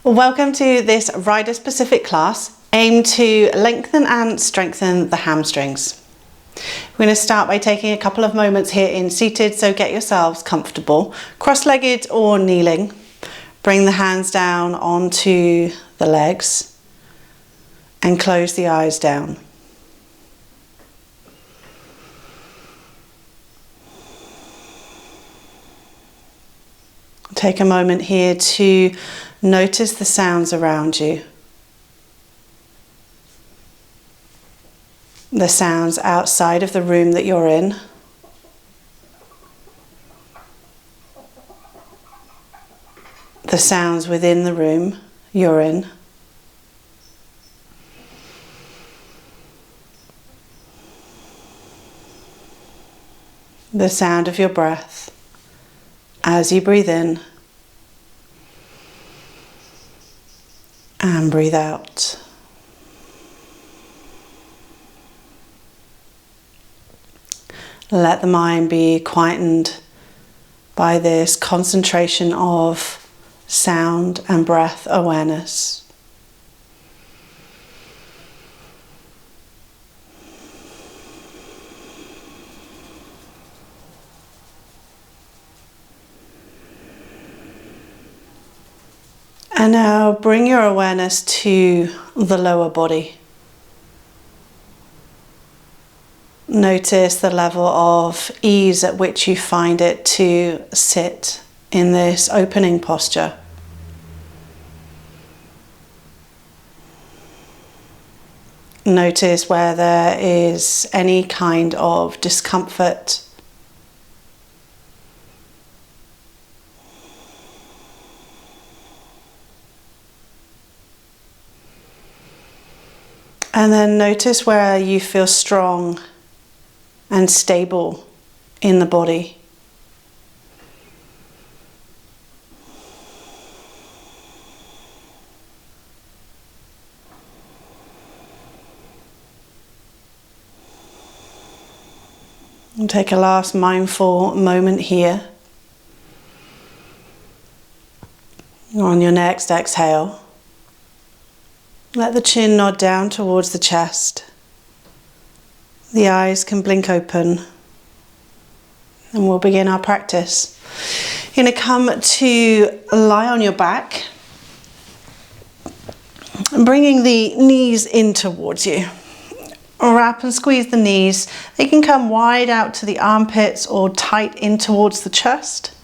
Welcome to this rider specific class aimed to lengthen and strengthen the hamstrings. We're going to start by taking a couple of moments here in seated, so get yourselves comfortable, cross-legged or kneeling. Bring the hands down onto the legs and close the eyes down. Take a moment here to notice the sounds around you. The sounds outside of the room that you're in. The sounds within the room you're in. The sound of your breath as you breathe in and breathe out. Let the mind be quietened by this concentration of sound and breath awareness. And now bring your awareness to the lower body. Notice the level of ease at which you find it to sit in this opening posture. Notice where there is any kind of discomfort. And then notice where you feel strong and stable in the body. And take a last mindful moment here. On your next exhale, let the chin nod down towards the chest. The eyes can blink open. And we'll begin our practice. You're going to come to lie on your back, bringing the knees in towards you. Wrap and squeeze the knees. They can come wide out to the armpits or tight in towards the chest.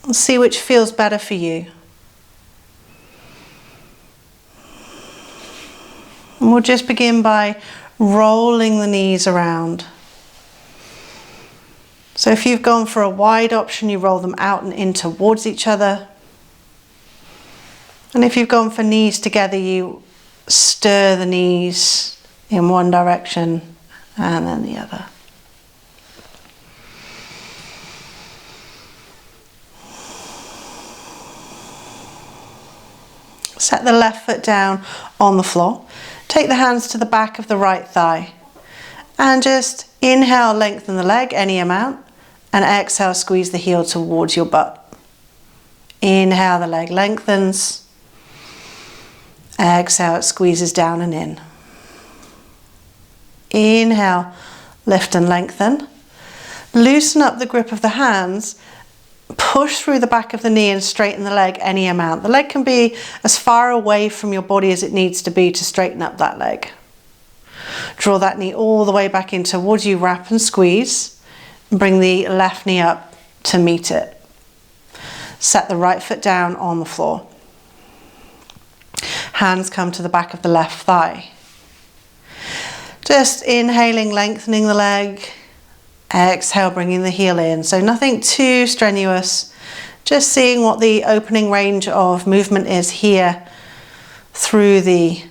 We'll see which feels better for you. And we'll just begin by rolling the knees around. So if you've gone for a wide option, you roll them out and in towards each other. And if you've gone for knees together, you stir the knees in one direction and then the other. Set the left foot down on the floor. Take the hands to the back of the right thigh and just inhale, lengthen the leg any amount, and exhale, squeeze the heel towards your butt. Inhale, the leg lengthens. Exhale, it squeezes down and in. Inhale, lift and lengthen. Loosen up the grip of the hands. Push through the back of the knee and straighten the leg any amount. The leg can be as far away from your body as it needs to be to straighten up that leg. Draw that knee all the way back in towards you, wrap and squeeze. Bring the left knee up to meet it. Set the right foot down on the floor. Hands come to the back of the left thigh. Just inhaling, lengthening the leg. Exhale, bringing the heel in. So nothing too strenuous, just seeing what the opening range of movement is here through the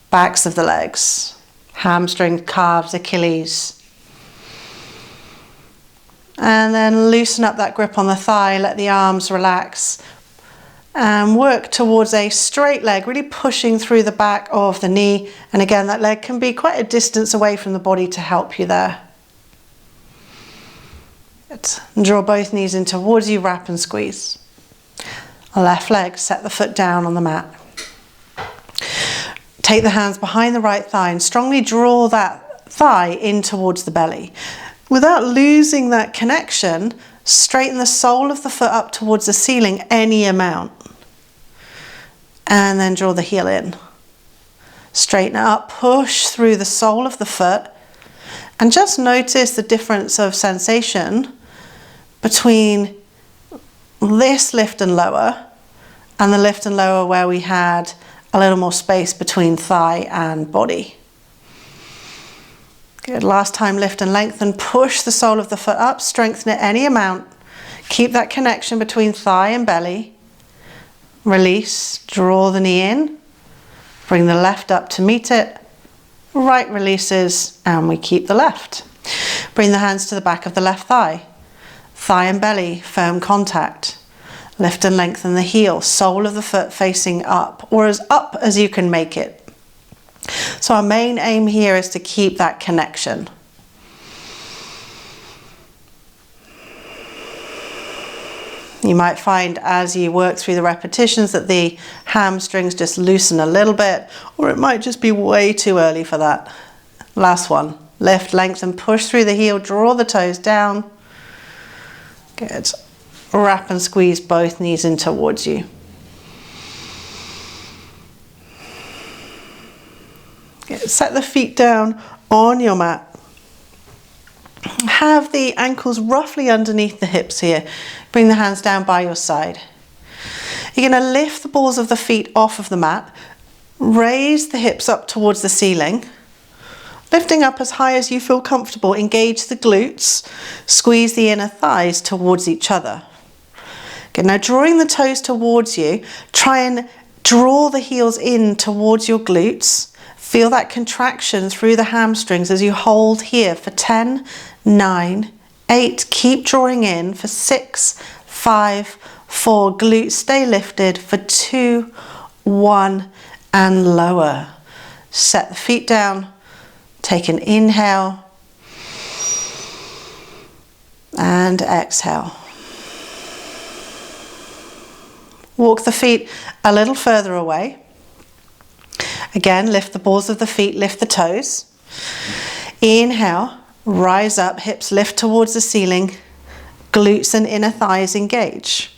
backs of the legs. Hamstring, calves, Achilles. And then loosen up that grip on the thigh, let the arms relax. And work towards a straight leg, really pushing through the back of the knee. And again, that leg can be quite a distance away from the body to help you there. Good. And draw both knees in towards you, wrap and squeeze. left leg, set the foot down on the mat. Take the hands behind the right thigh and strongly draw that thigh in towards the belly. Without losing that connection, straighten the sole of the foot up towards the ceiling any amount. And then draw the heel in. Straighten it up, push through the sole of the foot, and just notice the difference of sensation between this lift and lower and the lift and lower where we had a little more space between thigh and body. Good. Last time, lift and lengthen, push the sole of the foot up, strengthen it any amount. Keep that connection between thigh and belly. Release, draw the knee in, bring the left up to meet it. Right releases, and we keep the left. Bring the hands to the back of the left thigh. Thigh and belly, firm contact. Lift and lengthen the heel, sole of the foot facing up, or as up as you can make it. So our main aim here is to keep that connection. You might find as you work through the repetitions that the hamstrings just loosen a little bit, or it might just be way too early for that. Last one. Lift, lengthen, push through the heel, draw the toes down. Good. Wrap and squeeze both knees in towards you. Good. Set the feet down on your mat. Have the ankles roughly underneath the hips here. Bring the hands down by your side. You're going to lift the balls of the feet off of the mat. Raise the hips up towards the ceiling. Lifting up as high as you feel comfortable. Engage the glutes. Squeeze the inner thighs towards each other. Good. Now drawing the toes towards you, try and draw the heels in towards your glutes. Feel that contraction through the hamstrings as you hold here for 10, 9, 8. Keep drawing in for 6, 5, 4. Glutes stay lifted for 2, 1, and lower. Set the feet down. Take an inhale. And exhale. Walk the feet a little further away. Again, lift the balls of the feet, lift the toes. Inhale, rise up, hips lift towards the ceiling. Glutes and inner thighs engage.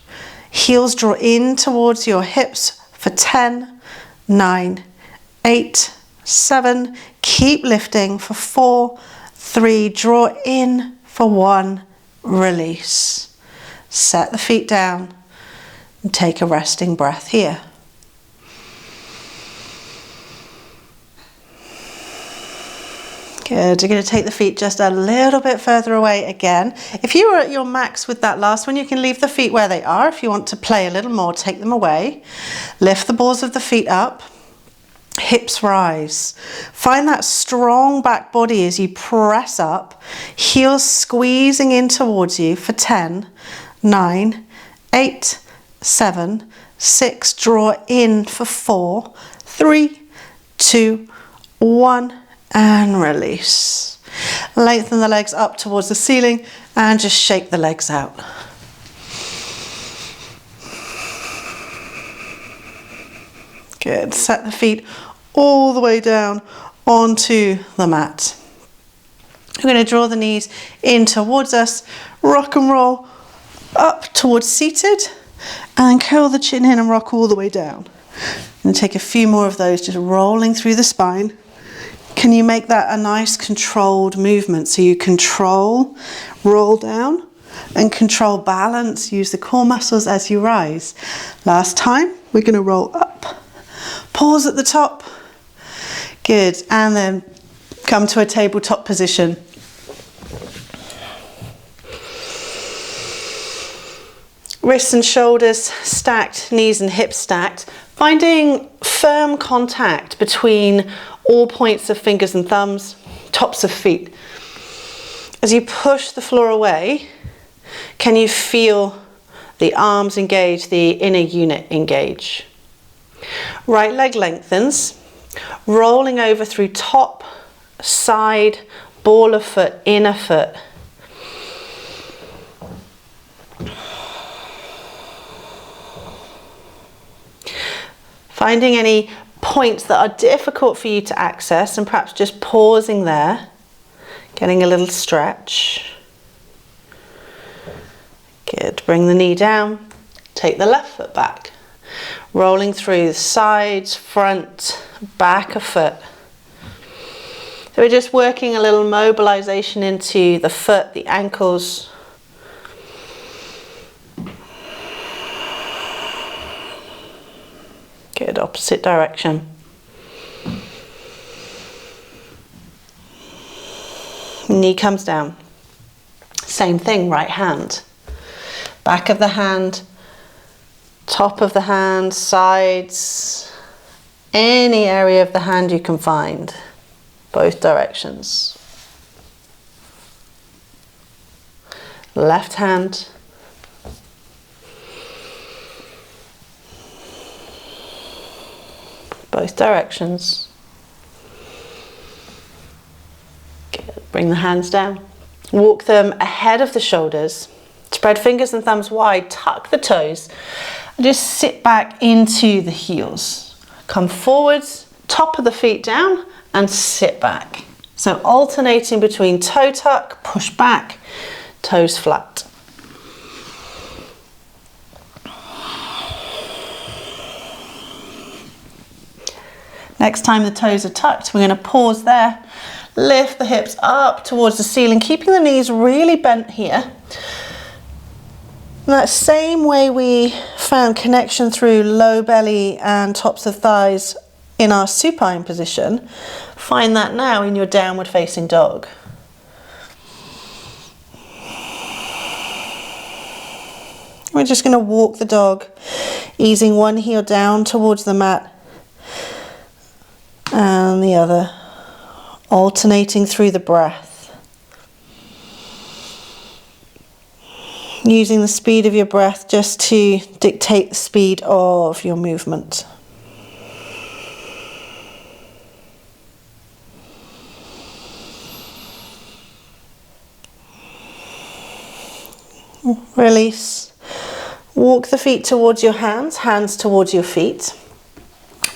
Heels draw in towards your hips for 10, 9, 8, 7. Keep lifting for 4, 3. Draw in for 1. Release. Set the feet down and take a resting breath here. Good. You're going to take the feet just a little bit further away again. If you were at your max with that last one, you can leave the feet where they are. If you want to play a little more, take them away. Lift the balls of the feet up. Hips rise. Find that strong back body as you press up. Heels squeezing in towards you for 10, 9, 8, 7, 6. Draw in for 4, 3, 2, 1. And release. Lengthen the legs up towards the ceiling and just shake the legs out. Good. Set the feet all the way down onto the mat. We're going to draw the knees in towards us, rock and roll up towards seated, and curl the chin in and rock all the way down. And take a few more of those, just rolling through the spine. Can you make that a nice controlled movement? So you control, roll down, and control balance. Use the core muscles as you rise. Last time, we're going to roll up. Pause at the top. Good. And then come to a tabletop position. Wrists and shoulders stacked, knees and hips stacked. Finding firm contact between all points of fingers and thumbs, tops of feet. As you push the floor away, can you feel the arms engage, the inner unit engage? Right leg lengthens, rolling over through top, side, ball of foot, inner foot. Finding any points that are difficult for you to access and perhaps just pausing there, getting a little stretch. Good. Bring the knee down, take the left foot back, rolling through the sides, front, back of foot. So we're just working a little mobilization into the foot, the ankles. Good. Opposite direction. Knee comes down. Same thing, right hand. Back of the hand, top of the hand, sides, any area of the hand you can find, both directions. Left hand, both directions. Good. Bring the hands down. Walk them ahead of the shoulders. Spread fingers and thumbs wide, tuck the toes, and just sit back into the heels. Come forwards, top of the feet down, and sit back. So alternating between toe tuck, push back, toes flat. Next time the toes are tucked, we're going to pause there, lift the hips up towards the ceiling, keeping the knees really bent here. That same way we found connection through low belly and tops of thighs in our supine position, find that now in your downward facing dog. We're just going to walk the dog, easing one heel down towards the mat and the other, alternating through the breath. Using the speed of your breath just to dictate the speed of your movement. Release. Walk the feet towards your hands, hands towards your feet.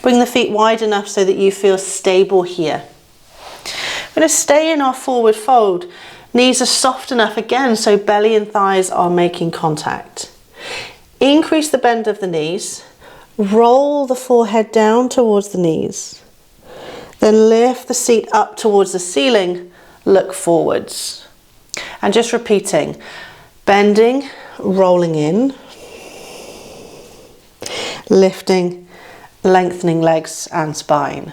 Bring the feet wide enough so that you feel stable here. We're going to stay in our forward fold. Knees are soft enough again so belly and thighs are making contact. Increase the bend of the knees. Roll the forehead down towards the knees. Then lift the seat up towards the ceiling. Look forwards. And just repeating. Bending, rolling in. Lifting, lengthening legs and spine.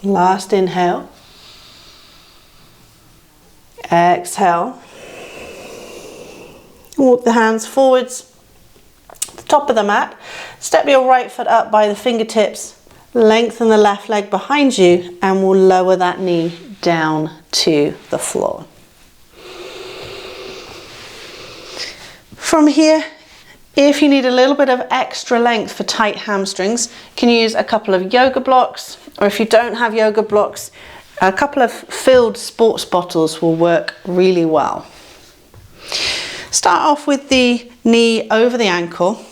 Last inhale. Exhale. Walk the hands forwards, the top of the mat. Step your right foot up by the fingertips. Lengthen the left leg behind you and we'll lower that knee down to the floor. From here, if you need a little bit of extra length for tight hamstrings, you can use a couple of yoga blocks, or if you don't have yoga blocks, a couple of filled sports bottles will work really well. Start off with the knee over the ankle,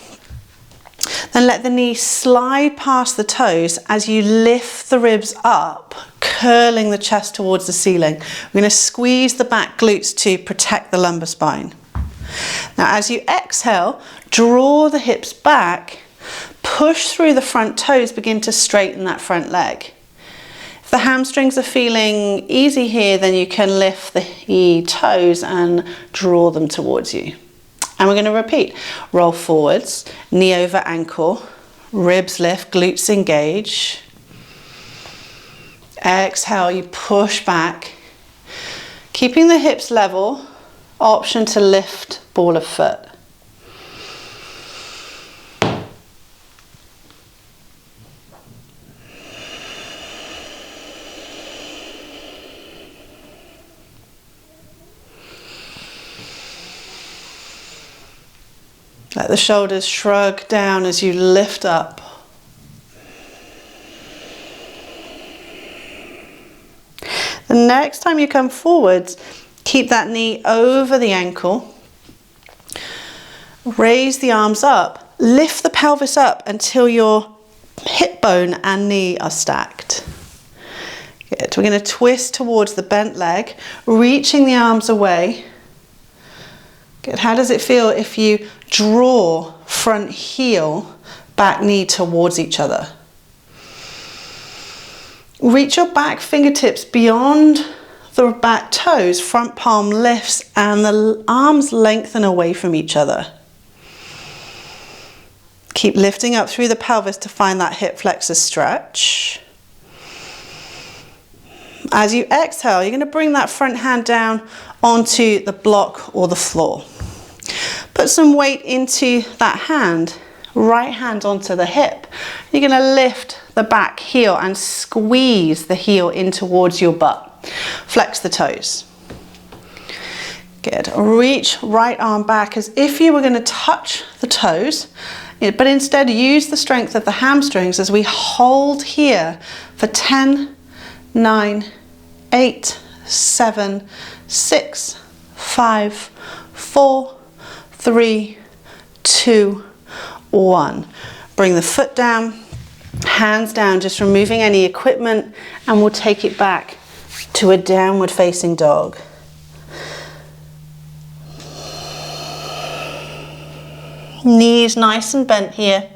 then let the knee slide past the toes as you lift the ribs up, curling the chest towards the ceiling. We're going to squeeze the back glutes to protect the lumbar spine. Now as you exhale, draw the hips back, push through the front toes, begin to straighten that front leg. If the hamstrings are feeling easy here, then you can lift the toes and draw them towards you. And we're going to repeat. Roll forwards, knee over ankle, ribs lift, glutes engage. Exhale, you push back, keeping the hips level, option to lift ball of foot. Let the shoulders shrug down as you lift up. The next time you come forwards, keep that knee over the ankle. Raise the arms up. Lift the pelvis up until your hip bone and knee are stacked. Good. We're going to twist towards the bent leg, reaching the arms away. Good. How does it feel if you draw front heel, back knee towards each other? Reach your back fingertips beyond the back toes, front palm lifts, and the arms lengthen away from each other. Keep lifting up through the pelvis to find that hip flexor stretch. As you exhale, you're going to bring that front hand down onto the block or the floor. Put some weight into that hand, right hand onto the hip. You're going to lift the back heel and squeeze the heel in towards your butt. Flex the toes. Good. Reach right arm back as if you were going to touch the toes, but instead use the strength of the hamstrings as we hold here for 10, 9, 8, 7, 6, 5, 4, 3, 2, 1. Bring the foot down, hands down, just removing any equipment, and we'll take it back to a downward facing dog. Knees nice and bent here.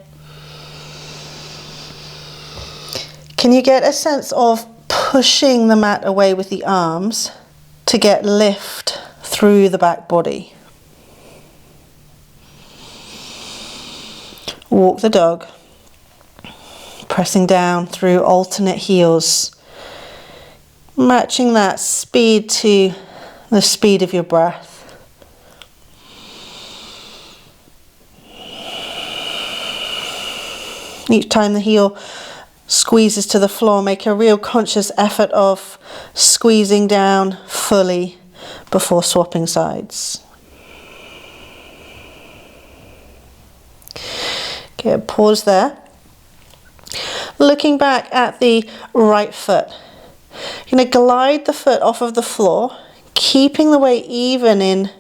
Can you get a sense of pushing the mat away with the arms to get lift through the back body? Walk the dog, pressing down through alternate heels, matching that speed to the speed of your breath. Each time the heel squeezes to the floor, make a real conscious effort of squeezing down fully before swapping sides. Okay, pause there. Looking back at the right foot. You're going to glide the foot off of the floor, keeping the weight even in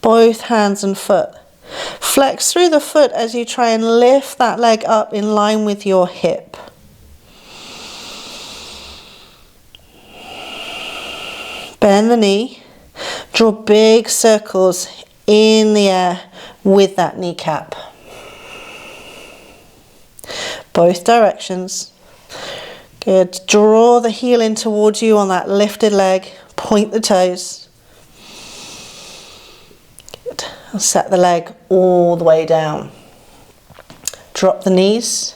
both hands and foot. Flex through the foot as you try and lift that leg up in line with your hip. Bend the knee. Draw big circles in the air with that kneecap. Both directions. Good. Draw the heel in towards you on that lifted leg. Point the toes. Good. And set the leg all the way down. Drop the knees.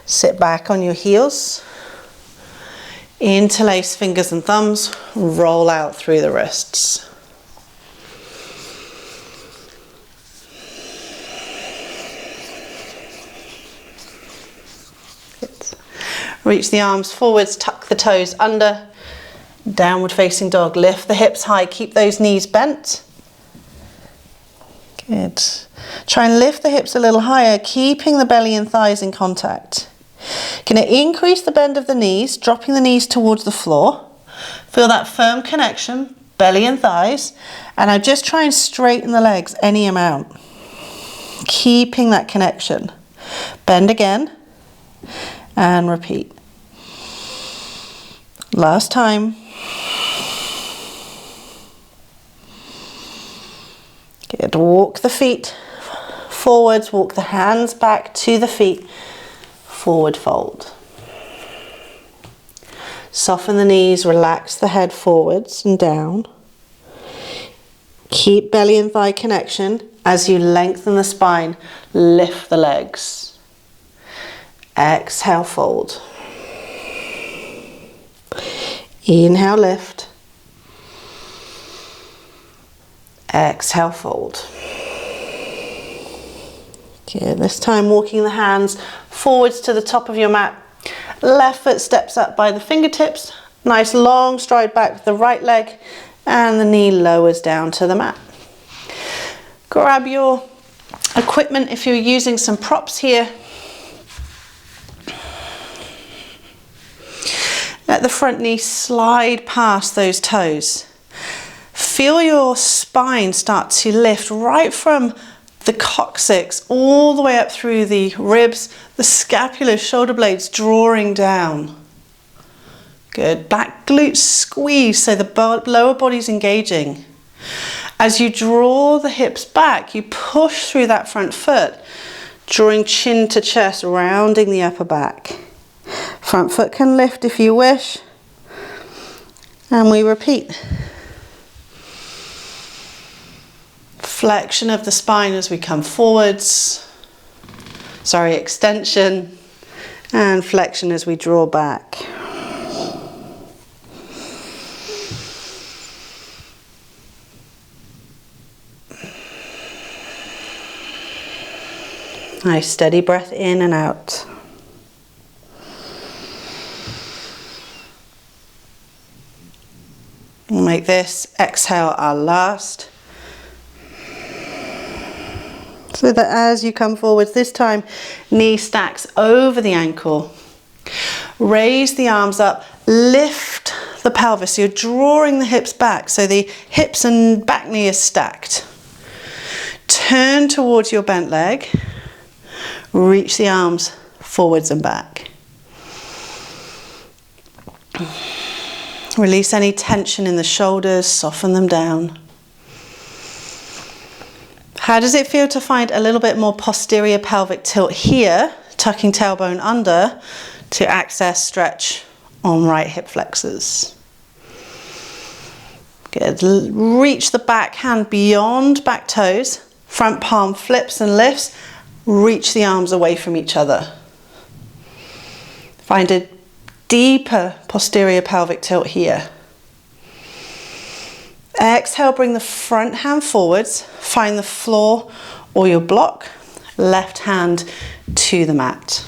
Sit back on your heels. Interlace fingers and thumbs. Roll out through the wrists. Reach the arms forwards, tuck the toes under, downward facing dog. Lift the hips high, keep those knees bent. Good. Try and lift the hips a little higher, keeping the belly and thighs in contact. Going to increase the bend of the knees, dropping the knees towards the floor. Feel that firm connection, belly and thighs. And now just try and straighten the legs any amount. Keeping that connection. Bend again. And repeat. Last time. Good. Walk the feet forwards, walk the hands back to the feet. Forward fold. Soften the knees, relax the head forwards and down. Keep belly and thigh connection as you lengthen the spine, lift the legs. Exhale, fold. Inhale, lift. Exhale, fold. Okay, this time walking the hands forwards to the top of your mat. Left foot steps up by the fingertips. Nice long stride back with the right leg, and the knee lowers down to the mat. Grab your equipment if you're using some props here. Let the front knee slide past those toes. Feel your spine start to lift right from the coccyx all the way up through the ribs, the scapula, shoulder blades drawing down. Good. Back glutes squeeze so the lower body's engaging. As you draw the hips back, you push through that front foot, drawing chin to chest, rounding the upper back. Front foot can lift if you wish. And we repeat. Flexion of the spine as we come forwards. Sorry, extension. And flexion as we draw back. Nice steady breath in and out. We'll make this exhale our last. So that as you come forwards, this time knee stacks over the ankle. Raise the arms up, lift the pelvis. So you're drawing the hips back so the hips and back knee is stacked. Turn towards your bent leg. Reach the arms forwards and back. Release any tension in the shoulders, soften them down. How does it feel to find a little bit more posterior pelvic tilt here, tucking tailbone under to access stretch on right hip flexors? Good. Reach the back hand beyond back toes, front palm flips and lifts. Reach the arms away from each other. Find a deeper posterior pelvic tilt here. Exhale, bring the front hand forwards. Find the floor or your block. Left hand to the mat.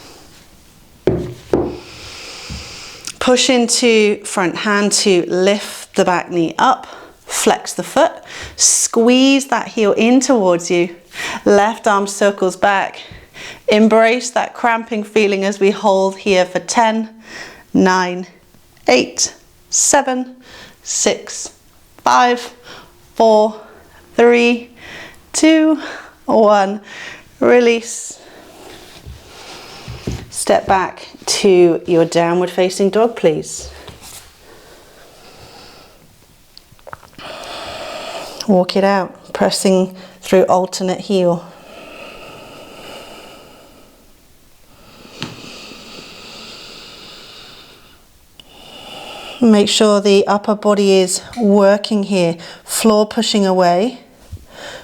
Push into front hand to lift the back knee up. Flex the foot. Squeeze that heel in towards you. Left arm circles back. Embrace that cramping feeling as we hold here for 10, 9, 8, 7, 6, 5, 4, 3, 2, 1. Release. Step back to your downward facing dog, please. Walk it out, pressing through alternate heel. Make sure the upper body is working here, floor pushing away,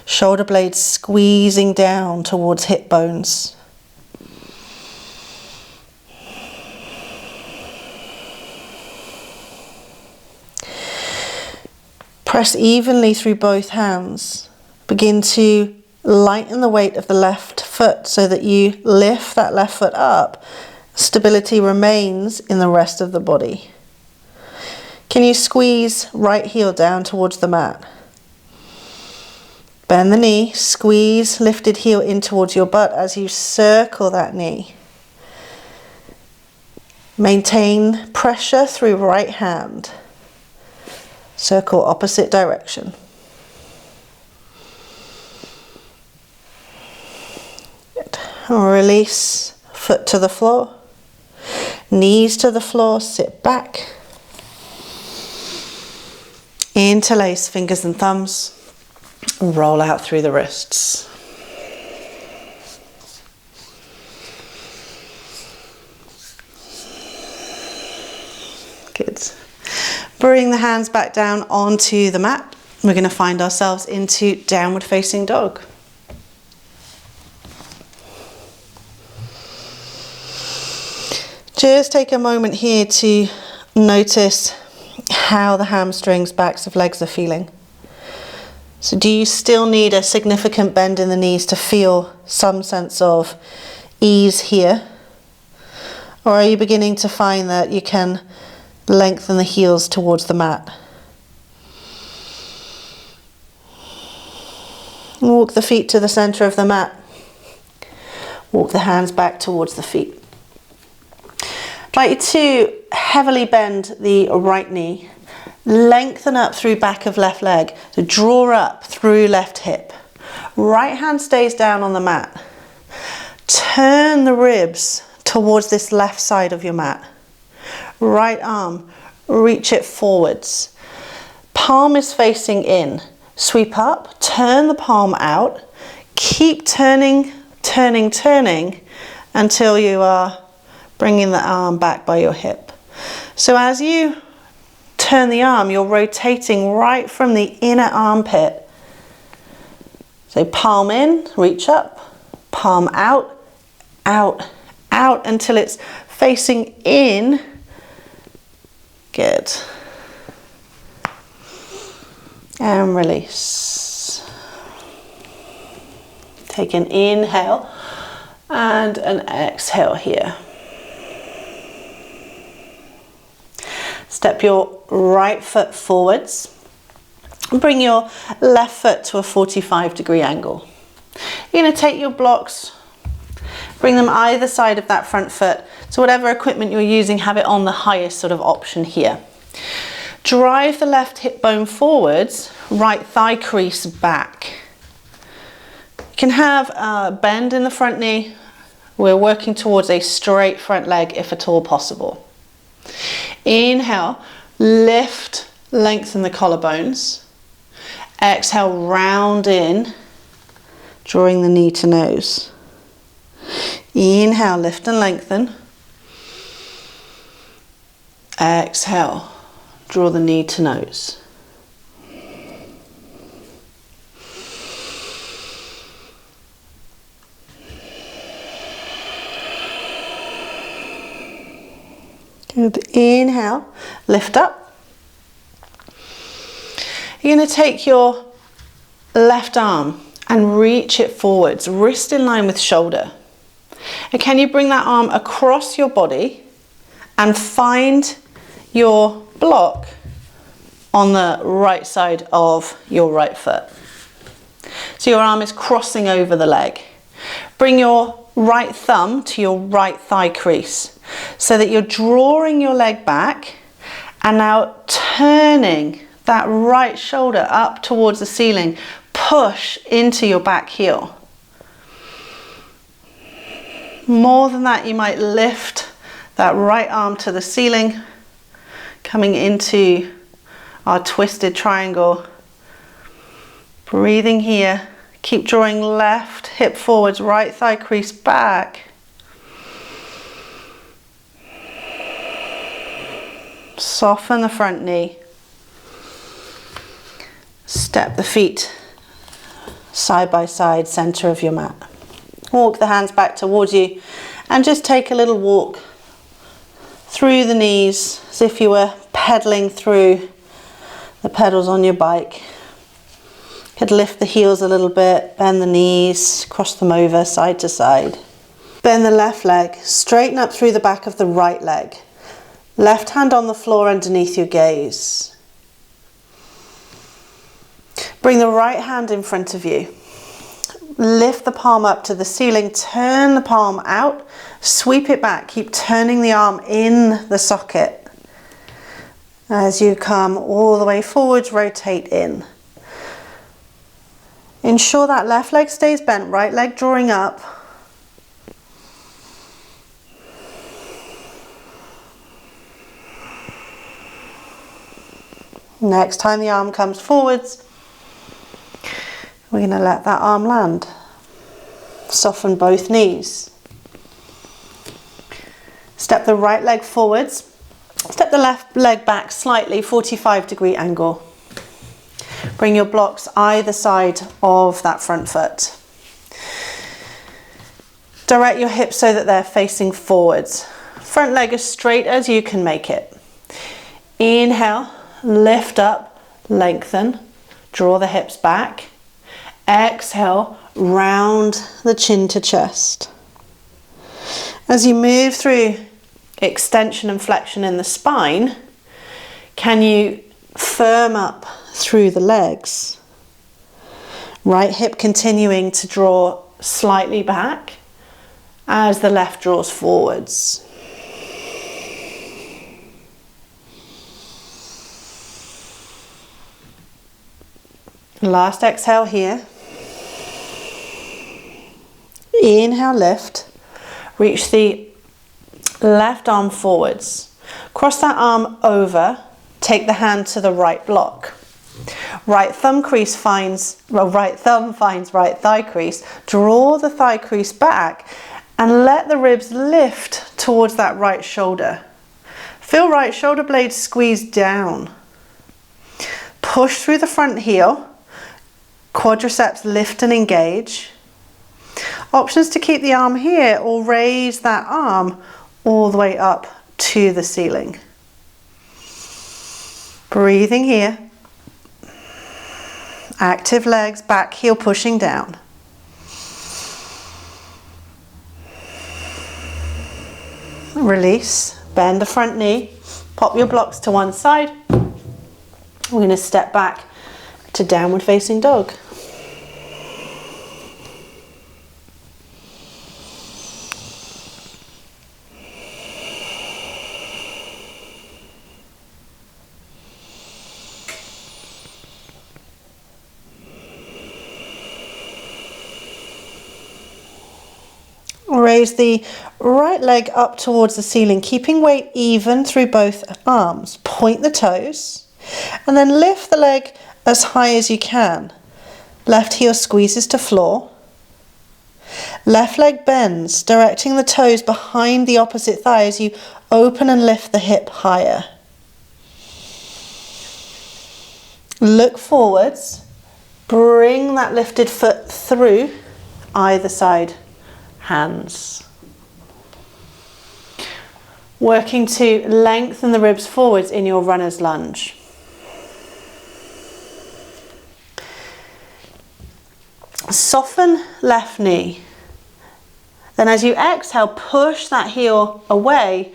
shoulder blades squeezing down towards hip bones. Press evenly through both hands. Begin to lighten the weight of the left foot so that you lift that left foot up. Stability remains in the rest of the body. Can you squeeze right heel down towards the mat? Bend the knee, squeeze lifted heel in towards your butt as you circle that knee. Maintain pressure through right hand. Circle opposite direction. Good. Release, foot to the floor. Knees to the floor, sit back. Interlace fingers and thumbs. Roll out through the wrists. Good. Bring the hands back down onto the mat. We're going to find ourselves into downward facing dog. Just take a moment here to notice how the hamstrings, backs of legs are feeling. So do you still need a significant bend in the knees to feel some sense of ease here? Or are you beginning to find that you can lengthen the heels towards the mat? Walk the feet to the center of the mat. Walk the hands back towards the feet. I'd like you to heavily bend the right knee, lengthen up through back of left leg, so draw up through left hip. Right hand stays down on the mat. Turn the ribs towards this left side of your mat. Right arm, reach it forwards. Palm is facing in. Sweep up, turn the palm out. Keep turning, turning, turning until you are bringing the arm back by your hip. So as you turn the arm, you're rotating right from the inner armpit. So palm in, reach up, palm out, out, out until it's facing in. Good. And release. Take an inhale and an exhale here. Step your right foot forwards. Bring your left foot to a 45-degree angle. You're going to take your blocks, bring them either side of that front foot. So whatever equipment you're using, have it on the highest sort of option here. Drive the left hip bone forwards, right thigh crease back. You can have a bend in the front knee. We're working towards a straight front leg if at all possible. Inhale, lift, lengthen the collarbones. Exhale, round in, drawing the knee to nose. Inhale, lift and lengthen. Exhale, draw the knee to nose. Good. Inhale, lift up. You're going to take your left arm and reach it forwards, wrist in line with shoulder. And can you bring that arm across your body and find your block on the right side of your right foot? So your arm is crossing over the leg. Bring your right thumb to your right thigh crease so that you're drawing your leg back and now turning that right shoulder up towards the ceiling. Push into your back heel. More than that, you might lift that right arm to the ceiling, coming into our twisted triangle. Breathing here. Keep drawing left hip forwards, right thigh crease back. Soften the front knee. Step the feet side by side, center of your mat. Walk the hands back towards you and just take a little walk through the knees as if you were pedaling through the pedals on your bike. You could lift the heels a little bit, bend the knees, cross them over side to side. Bend the left leg, straighten up through the back of the right leg. Left hand on the floor underneath your gaze. Bring the right hand in front of you. Lift the palm up to the ceiling, turn the palm out, sweep it back, keep turning the arm in the socket. As you come all the way forwards, rotate in. Ensure that left leg stays bent, right leg drawing up. Next time the arm comes forwards, we're going to let that arm land. Soften both knees. Step the right leg forwards. Step the left leg back slightly, 45-degree angle. Bring your blocks either side of that front foot. Direct your hips so that they're facing forwards. Front leg as straight as you can make it. Inhale, lift up, lengthen, draw the hips back. Exhale, round the chin to chest. As you move through extension and flexion in the spine, can you firm up through the legs? Right hip continuing to draw slightly back as the left draws forwards. Last exhale here. Inhale, lift. Reach the left arm forwards. Cross that arm over. Take the hand to the right block. Right thumb finds right thigh crease. Draw the thigh crease back and let the ribs lift towards that right shoulder. Feel right shoulder blades squeeze down. Push through the front heel. Quadriceps lift and engage. Options to keep the arm here or raise that arm all the way up to the ceiling. Breathing here. Active legs, back heel pushing down. Release, bend the front knee, pop your blocks to one side. We're going to step back to downward facing dog. Raise the right leg up towards the ceiling, keeping weight even through both arms. Point the toes and then lift the leg as high as you can. Left heel squeezes to floor. Left leg bends, directing the toes behind the opposite thigh as you open and lift the hip higher. Look forwards. Bring that lifted foot through either side. Hands. Working to lengthen the ribs forwards in your runner's lunge. Soften left knee. Then as you exhale, push that heel away,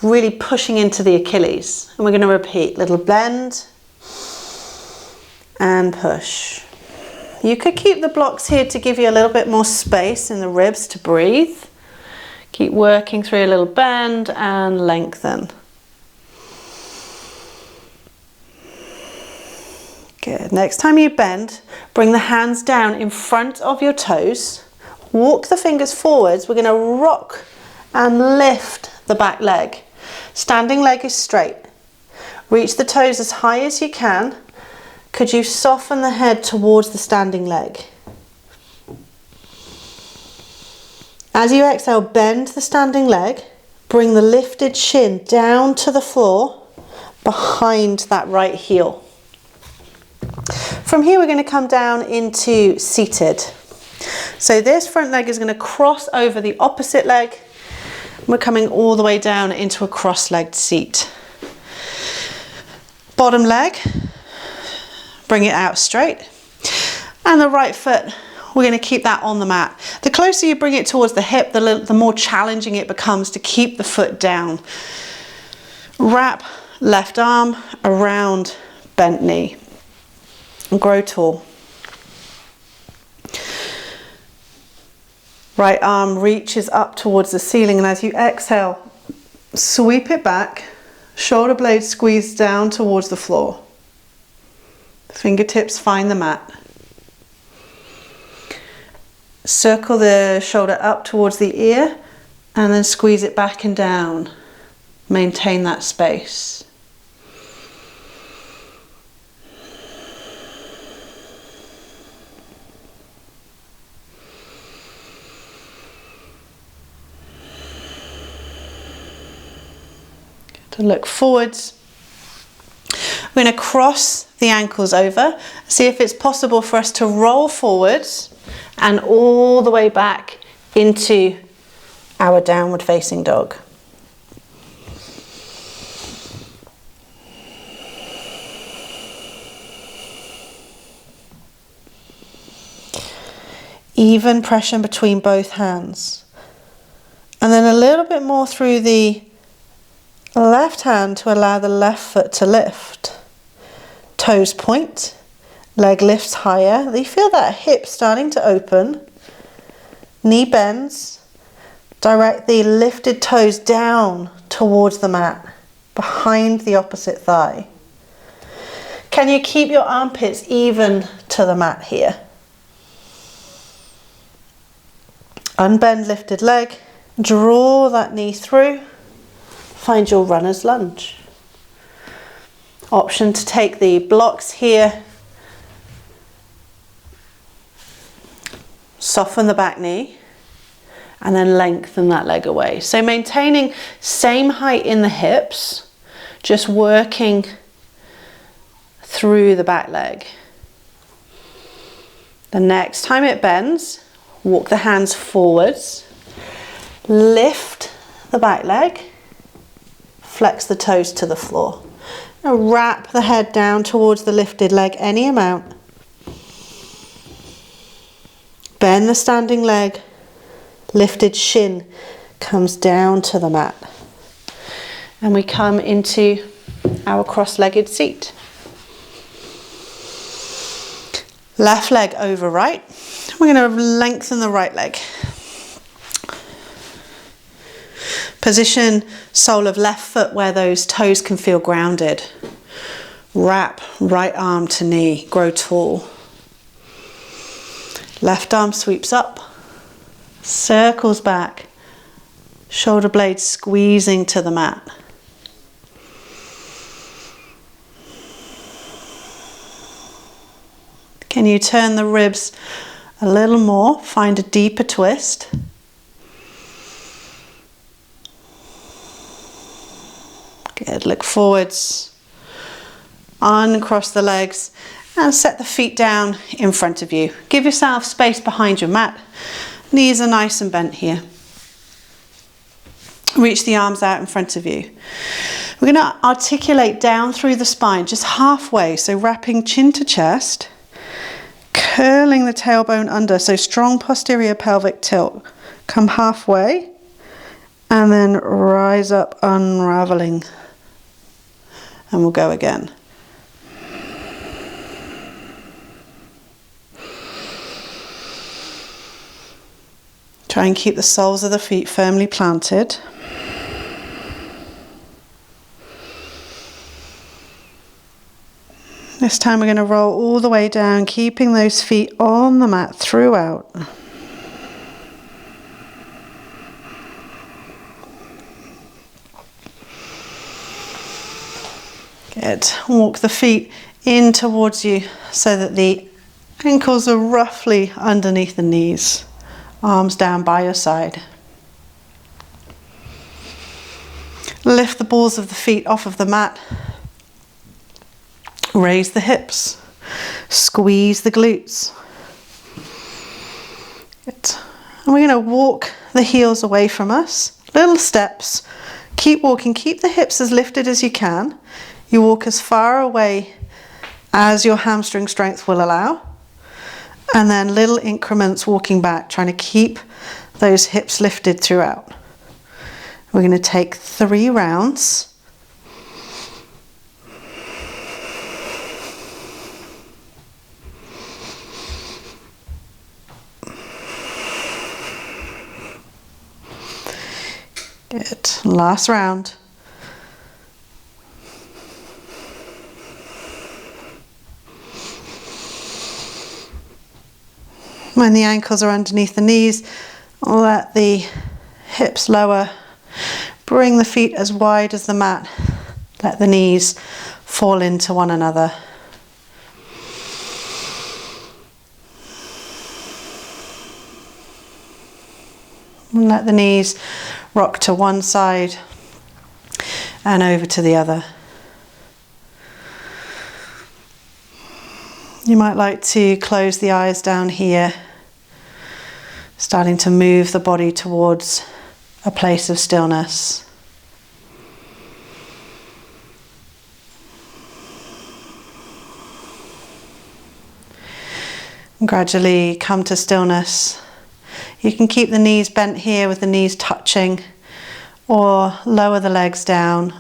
really pushing into the Achilles. And we're going to repeat, little bend and push. You could keep the blocks here to give you a little bit more space in the ribs to breathe. Keep working through a little bend and lengthen. Good. Next time you bend, bring the hands down in front of your toes. Walk the fingers forwards. We're going to rock and lift the back leg. Standing leg is straight. Reach the toes as high as you can. Could you soften the head towards the standing leg? As you exhale, bend the standing leg. Bring the lifted shin down to the floor behind that right heel. From here, we're going to come down into seated. So this front leg is going to cross over the opposite leg. We're coming all the way down into a cross-legged seat. Bottom leg. Bring it out straight. And the right foot, we're going to keep that on the mat. The closer you bring it towards the hip, the more challenging it becomes to keep the foot down. Wrap left arm around bent knee. And grow tall. Right arm reaches up towards the ceiling, and as you exhale, sweep it back. Shoulder blades squeeze down towards the floor. Fingertips find the mat. Circle the shoulder up towards the ear and then squeeze it back and down. Maintain that space. To look forwards. We're going to cross the ankles over. See if it's possible for us to roll forwards and all the way back into our downward facing dog. Even pressure between both hands. And then a little bit more through the left hand to allow the left foot to lift. Toes point, leg lifts higher. You feel that hip starting to open. Knee bends. Direct the lifted toes down towards the mat, behind the opposite thigh. Can you keep your armpits even to the mat here? Unbend lifted leg, draw that knee through, find your runner's lunge. Option to take the blocks here, soften the back knee, and then lengthen that leg away. So maintaining same height in the hips, just working through the back leg. The next time it bends, walk the hands forwards, lift the back leg, flex the toes to the floor. Now wrap the head down towards the lifted leg any amount. Bend the standing leg, lifted shin comes down to the mat. And we come into our cross-legged seat. Left leg over right. We're going to lengthen the right leg. Position sole of left foot where those toes can feel grounded. Wrap right arm to knee, grow tall. Left arm sweeps up, circles back, shoulder blades squeezing to the mat. Can you turn the ribs a little more, find a deeper twist. Good, look forwards, uncross the legs and set the feet down in front of you. Give yourself space behind your mat. Knees are nice and bent here. Reach the arms out in front of you. We're going to articulate down through the spine, just halfway, so wrapping chin to chest. Curling the tailbone under, so strong posterior pelvic tilt. Come halfway and then rise up, unraveling. And we'll go again. Try and keep the soles of the feet firmly planted. This time we're going to roll all the way down, keeping those feet on the mat throughout. Good. Walk the feet in towards you so that the ankles are roughly underneath the knees. Arms down by your side. Lift the balls of the feet off of the mat. Raise the hips. Squeeze the glutes. Good. And we're going to walk the heels away from us. Little steps. Keep walking. Keep the hips as lifted as you can. You walk as far away as your hamstring strength will allow. And then little increments walking back, trying to keep those hips lifted throughout. We're going to take 3 rounds. Good. Last round. When the ankles are underneath the knees, let the hips lower. Bring the feet as wide as the mat. Let the knees fall into one another. And let the knees rock to one side and over to the other. You might like to close the eyes down here, starting to move the body towards a place of stillness. And gradually come to stillness. You can keep the knees bent here with the knees touching, or lower the legs down.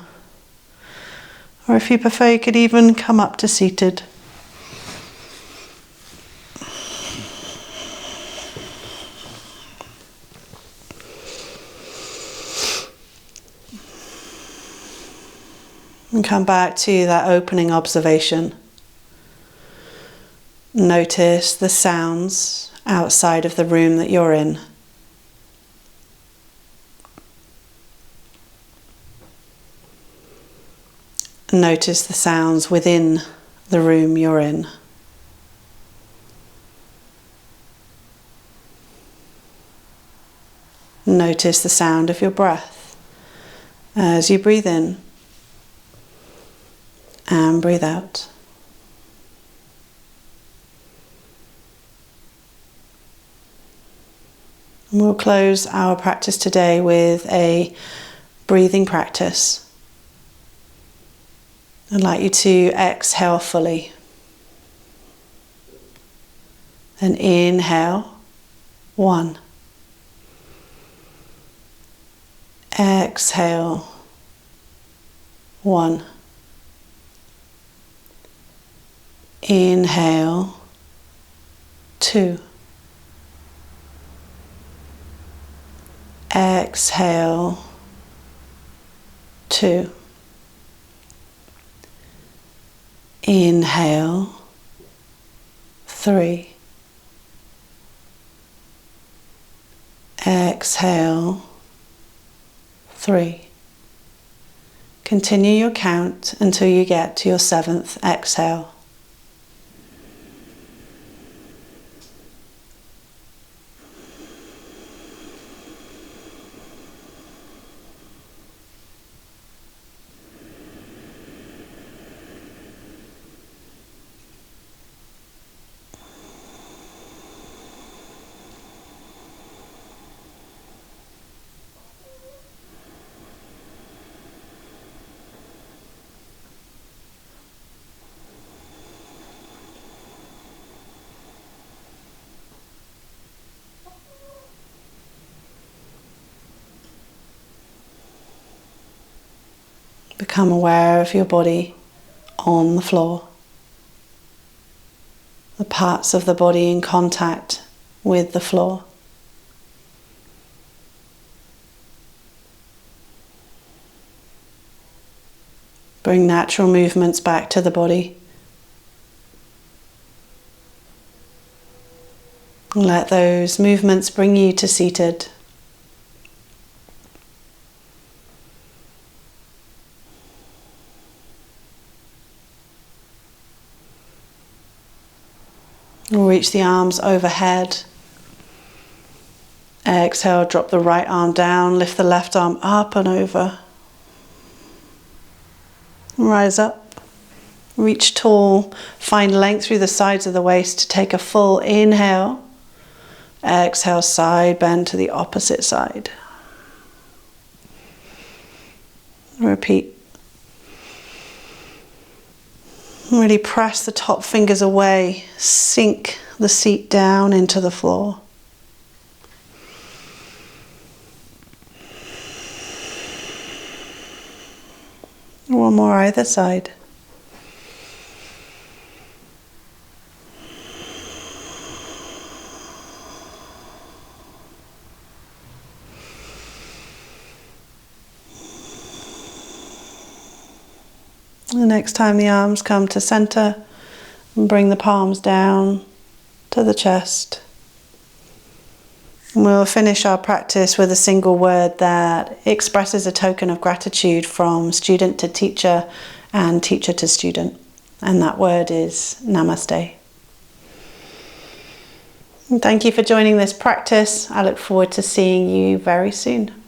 Or if you prefer, you could even come up to seated. And come back to that opening observation. Notice the sounds outside of the room that you're in. Notice the sounds within the room you're in. Notice the sound of your breath as you breathe in and breathe out. And we'll close our practice today with a breathing practice. I'd like you to exhale fully. Then inhale, 1. Exhale, 1. Inhale, 2. Exhale, 2. Inhale, 3. Exhale, 3. Continue your count until you get to your 7th exhale. Become aware of your body on the floor, the parts of the body in contact with the floor. Bring natural movements back to the body. Let those movements bring you to seated. Reach the arms overhead. Exhale, drop the right arm down, lift the left arm up and over. Rise up, reach tall, find length through the sides of the waist to take a full inhale. Exhale, side bend to the opposite side. Repeat. Really press the top fingers away, sink the seat down into the floor. One more either side. The next time the arms come to center, and bring the palms down to the chest. And we'll finish our practice with a single word that expresses a token of gratitude from student to teacher and teacher to student. And that word is namaste. And thank you for joining this practice. I look forward to seeing you very soon.